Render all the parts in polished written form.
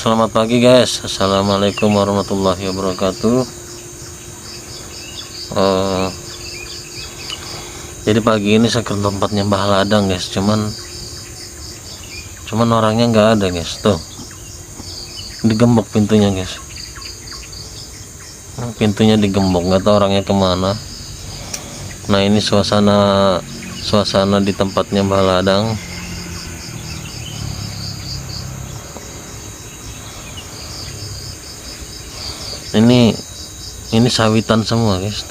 Selamat pagi guys, assalamualaikum warahmatullahi wabarakatuh. Jadi pagi ini saya ke tempatnya Mbah Ladang guys, cuman orangnya nggak ada guys. Tuh digembok pintunya guys, pintunya digembok, nggak tahu orangnya kemana. Nah ini suasana di tempatnya Mbah Ladang. Ini sawitan semua guys.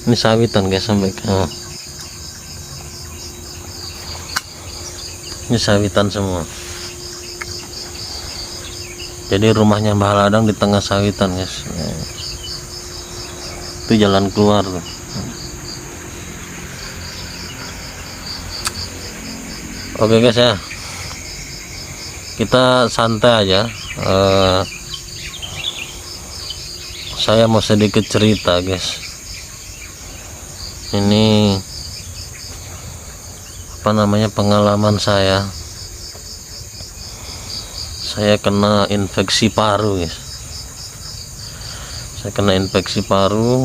Ini sawitan guys sampai ini sawitan semua. Jadi rumahnya Mbah Ladang di tengah sawitan guys. Itu jalan keluar tuh. Oke guys ya, kita santai aja. Saya mau sedikit cerita guys. Ini pengalaman saya kena infeksi paru guys. Saya kena infeksi paru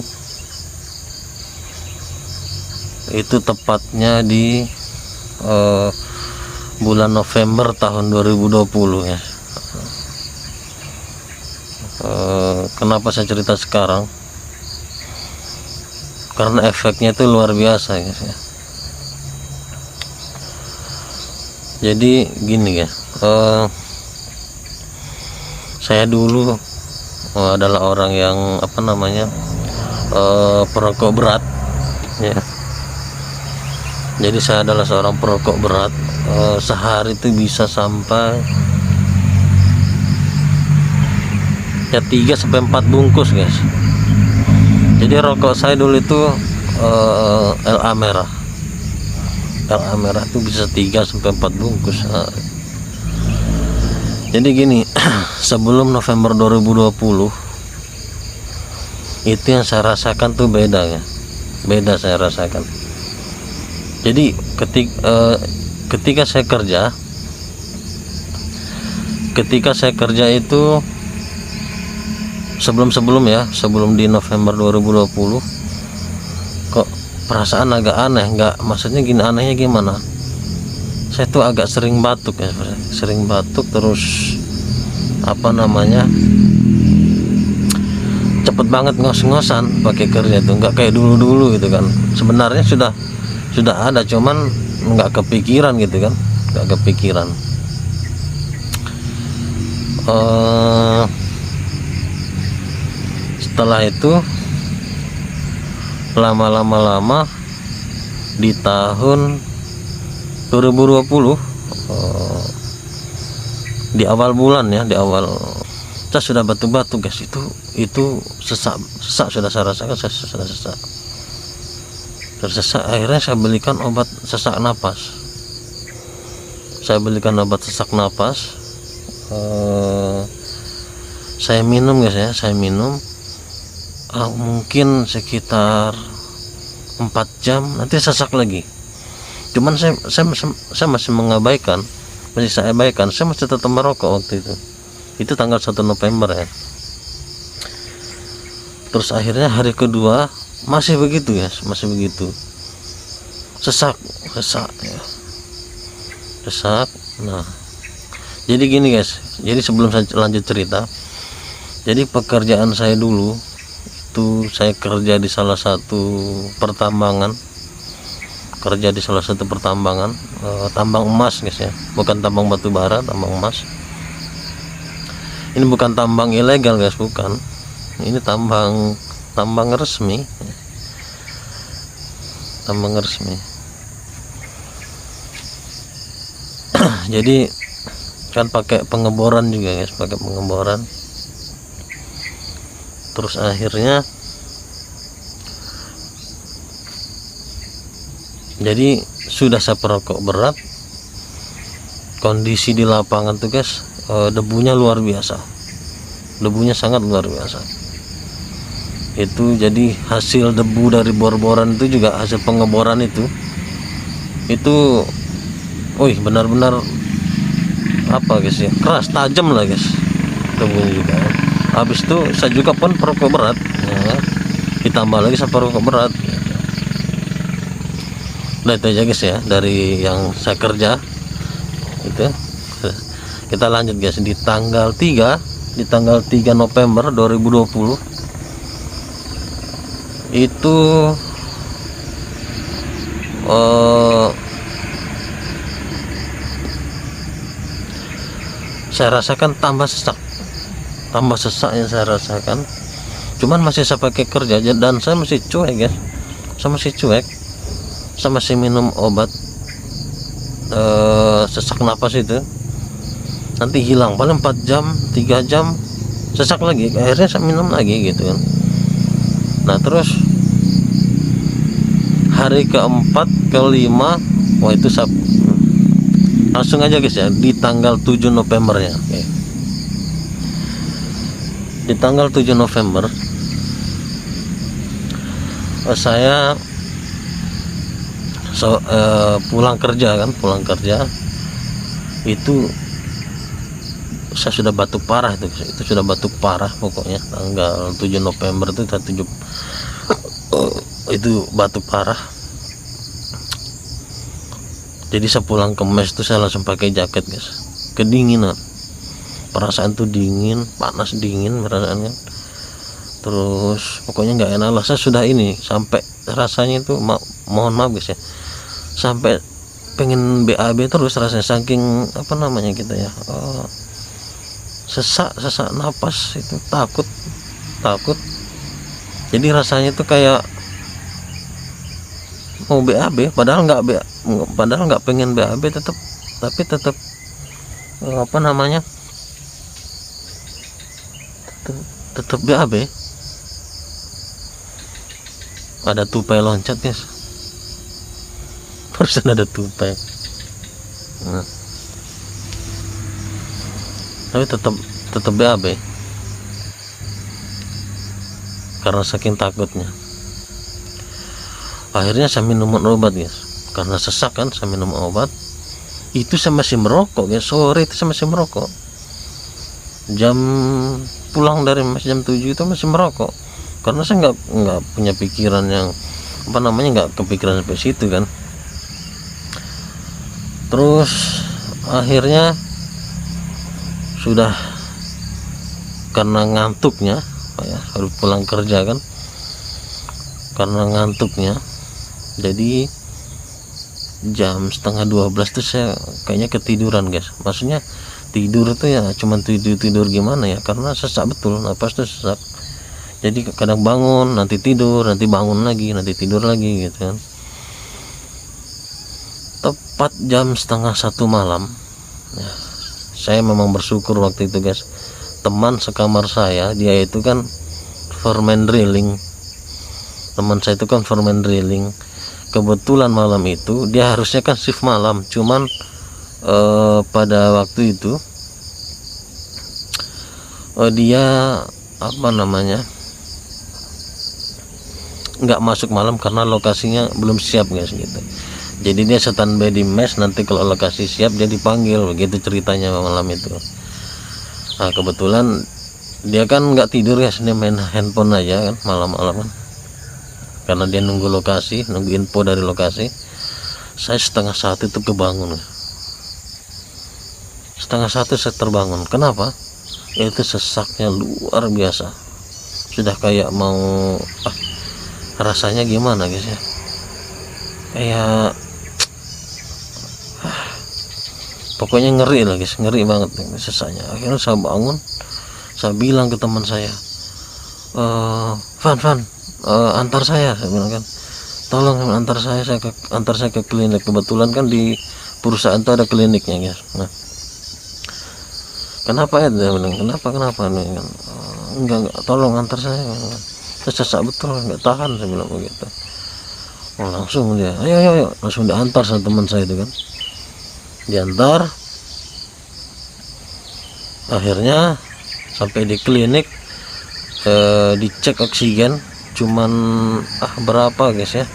itu tepatnya di bulan November tahun 2020 ya. Kenapa saya cerita sekarang? Karena efeknya itu luar biasa guys ya. Jadi gini ya, saya dulu adalah orang yang perokok berat ya. Jadi saya adalah seorang perokok berat. Sehari itu bisa sampai ya 3-4 bungkus guys. Jadi rokok saya dulu itu LA merah itu bisa 3-4 bungkus. Jadi gini, sebelum November 2020 itu yang saya rasakan tuh beda ya, beda saya rasakan. Jadi ketika saya kerja itu sebelum di November 2020 kok perasaan agak aneh. Maksudnya gini, anehnya gimana, saya tuh agak sering batuk ya, terus cepet banget ngos-ngosan pakai kerja itu, nggak kayak dulu gitu kan. Sebenarnya sudah ada, cuman nggak kepikiran gitu kan, setelah itu lama di tahun 2020 di awal bulan ya, saya sudah batuk-batuk guys. Itu sesak sudah saya rasakan, sudah sesak. Akhirnya saya belikan obat sesak napas. Saya minum guys ya, mungkin sekitar 4 jam nanti sesak lagi. Cuman saya masih mengabaikan, saya masih tetap merokok waktu itu tanggal 1 November ya. Terus akhirnya hari kedua masih begitu ya, sesak ya, Nah jadi gini guys, jadi sebelum saya lanjut cerita, jadi pekerjaan saya dulu itu saya kerja di salah satu pertambangan, tambang emas guys ya, bukan tambang batu bara, tambang emas. Ini bukan tambang ilegal guys, bukan, ini tambang resmi. Jadi kan pakai pengeboran juga guys, terus akhirnya jadi sudah saya perokok berat, kondisi di lapangan tuh guys, debunya sangat luar biasa. Itu jadi hasil debu dari bor-boran itu juga hasil pengeboran itu wih benar-benar apa guys ya, keras, tajam lah guys tubuhnya juga. Habis itu saya juga pun perokok berat ya, ditambah lagi saya perokok berat. Udah itu aja guys ya dari yang saya kerja itu. Kita lanjut guys di tanggal 3 November 2020 itu saya rasakan tambah sesak yang saya rasakan. Cuman masih saya pakai kerja aja dan saya masih cuek guys, saya masih minum obat sesak napas itu, nanti hilang paling 4 jam 3 jam sesak lagi, akhirnya saya minum lagi gitu kan. Nah terus hari keempat kelima, wah itu saya langsung aja guys ya di tanggal 7 November ya. Oke. Di tanggal 7 November saya pulang kerja itu saya sudah batuk parah itu sudah batuk parah pokoknya. Tanggal 7 November itu itu batuk parah. Jadi saya pulang ke mes tuh saya langsung pakai jaket guys, kedinginan, perasaan tuh dingin, panas dingin perasaannya. Terus pokoknya nggak enak lah. Saya sudah ini sampai rasanya itu mohon maaf guys ya, sampai pengen BAB terus rasanya, saking apa namanya kita ya, sesak napas itu, takut. Jadi rasanya itu kayak mau BAB padahal nggak pengen BAB, tapi tetap apa namanya, tetap BAB. Ada tupai loncat guys, barusan ada tupai. Nah, tapi tetap BAB karena saking takutnya. Akhirnya saya minum obat guys, karena sesak kan saya minum obat. Itu saya masih merokok guys, sore itu saya masih merokok, jam pulang dari mas jam 7 itu masih merokok, karena saya nggak punya pikiran yang apa namanya, nggak kepikiran sampai situ kan. Terus akhirnya sudah karena ngantuknya ya, harus pulang kerja kan, karena ngantuknya jadi jam setengah 12 tuh saya kayaknya ketiduran guys. Maksudnya tidur tuh ya cuman tidur gimana ya, karena sesak betul, napas tuh sesak. Jadi kadang bangun, nanti tidur, nanti bangun lagi, nanti tidur lagi gitu kan. Tepat jam setengah 1 malam ya, saya memang bersyukur waktu itu guys, teman sekamar saya dia itu kan foreman drilling, kebetulan malam itu dia harusnya kan shift malam, cuman pada waktu itu dia apa namanya, nggak masuk malam karena lokasinya belum siap guys gitu. Jadi dia standby di mes, nanti kalau lokasi siap dia dipanggil, begitu ceritanya malam itu. Nah kebetulan dia kan nggak tidur ya, dia main handphone aja kan malam-malam kan, karena dia nunggu lokasi, nunggu info dari lokasi. Saya setengah 1 itu kebangun, setengah 1 saya terbangun. Kenapa? Itu sesaknya luar biasa, sudah kayak mau rasanya gimana guys ya, kayak pokoknya ngeri lah guys, ngeri banget sesaknya. Akhirnya saya bangun, saya bilang ke teman saya, Van antar saya bilang kan, tolong antar saya ke klinik. Kebetulan kan di perusahaan itu ada kliniknya guys. Nah kenapa ya, dia bilang kenapa nih, enggak tolong antar saya sesak betul, nggak tahan, saya bilang begitu. Oh langsung dia ayo langsung diantar sama teman saya itu kan, diantar. Akhirnya sampai di klinik, dicek oksigen cuman berapa guys ya,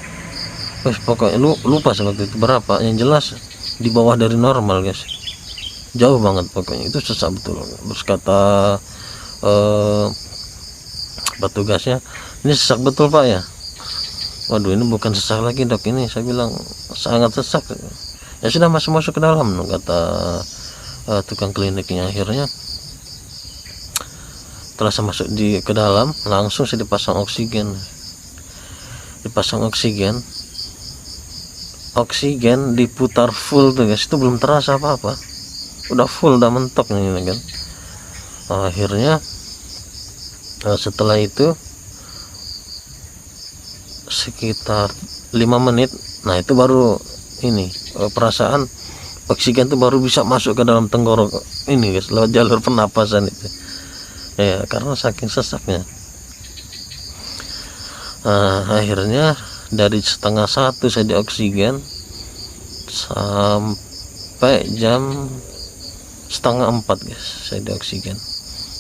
pokoknya lupa waktu itu berapa, yang jelas di bawah dari normal guys, jauh banget pokoknya, itu sesak betul. Terus kata petugasnya, ini sesak betul pak ya. Waduh, ini bukan sesak lagi dok, ini saya bilang sangat sesak. Ya sudah, masuk ke dalam, kata tukang kliniknya. Akhirnya setelah saya masuk ke dalam, langsung saya dipasang oksigen. Oksigen diputar full tuh guys, itu belum terasa apa-apa, udah full, udah mentok nih kan. Akhirnya setelah itu sekitar 5 menit, nah itu baru ini perasaan oksigen tuh baru bisa masuk ke dalam tenggorok ini guys, lewat jalur pernapasan itu ya, karena saking sesaknya. Akhirnya dari 12:30 saya di oksigen sampai jam 3:30 guys, saya di oksigen.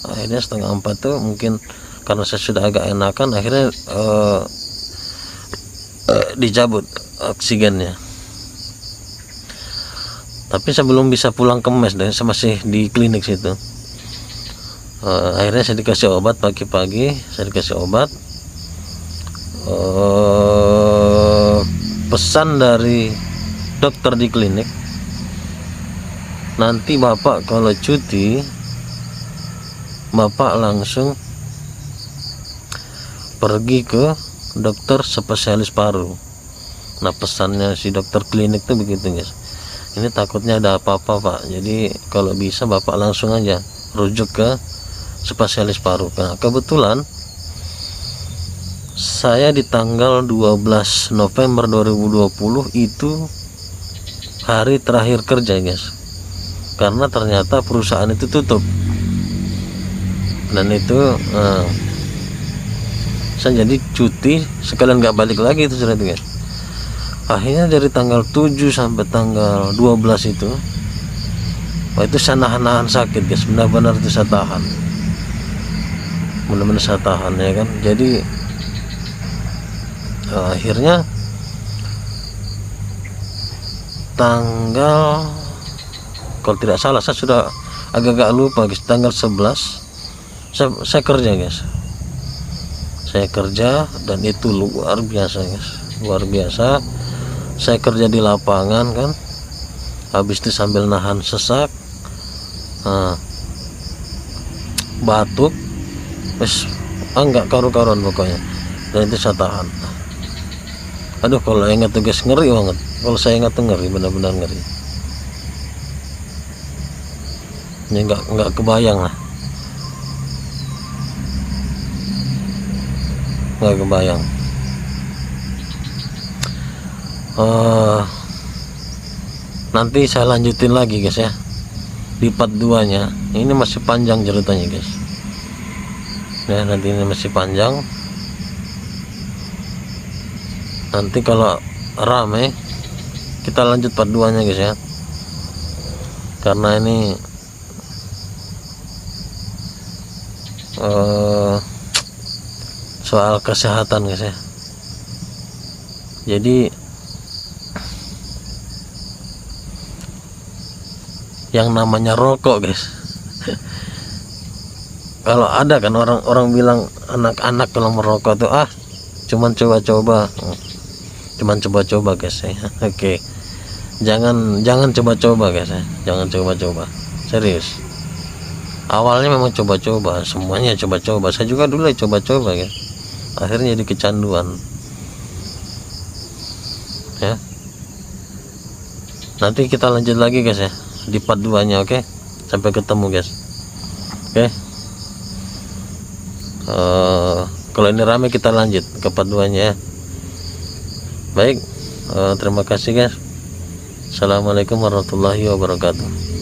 Akhirnya 3:30 tuh mungkin karena saya sudah agak enakan, akhirnya dicabut oksigennya. Tapi saya belum bisa pulang ke mes, dan saya masih di klinik situ. Akhirnya saya dikasih obat pagi-pagi, saya dikasih obat. Pesan dari dokter di klinik, nanti bapak kalau cuti, bapak langsung pergi ke dokter spesialis paru. Nah pesannya si dokter klinik tuh begitu guys, ini takutnya ada apa-apa pak, jadi kalau bisa bapak langsung aja rujuk ke spesialis paru. Nah kebetulan saya di tanggal 12 November 2020 itu hari terakhir kerja guys, karena ternyata perusahaan itu tutup. Dan itu saya jadi cuti sekalian nggak balik lagi itu sudah guys. Akhirnya dari tanggal 7 sampai tanggal 12 itu, itu saya nahan sakit guys, benar-benar itu saya tahan, benar-benar saya tahan ya kan. Jadi akhirnya tanggal, kalau tidak salah saya sudah agak-agak lupa guys, tanggal 11 saya kerja guys, saya kerja, dan itu luar biasa guys, luar biasa. Saya kerja di lapangan kan, habis itu sambil nahan sesak, batuk, enggak karu-karuan pokoknya, dan itu saya tahan. Aduh kalau ingat tuh guys, ngeri banget, kalau saya ingat tuh ngeri, benar-benar ngeri. Ini enggak kebayang lah, nggak kebayang. Nanti saya lanjutin lagi guys ya, di part 2 nya. Ini masih panjang ceritanya guys ya, nanti ini masih panjang. Nanti kalau rame kita lanjut part 2 nya guys ya, karena ini soal kesehatan guys ya. Jadi yang namanya rokok guys, kalau ada kan orang bilang anak-anak kalau merokok tuh cuman coba-coba guys ya. Oke, jangan coba-coba guys ya, jangan coba-coba, serius. Awalnya memang coba-coba, semuanya coba-coba, saya juga dulu coba-coba ya, akhirnya jadi kecanduan ya. Nanti kita lanjut lagi guys ya, di part 2 nya. Oke, sampai ketemu guys. Oke, kalau ini rame kita lanjut ke part 2 nya ya. Baik, terima kasih guys. Assalamualaikum warahmatullahi wabarakatuh.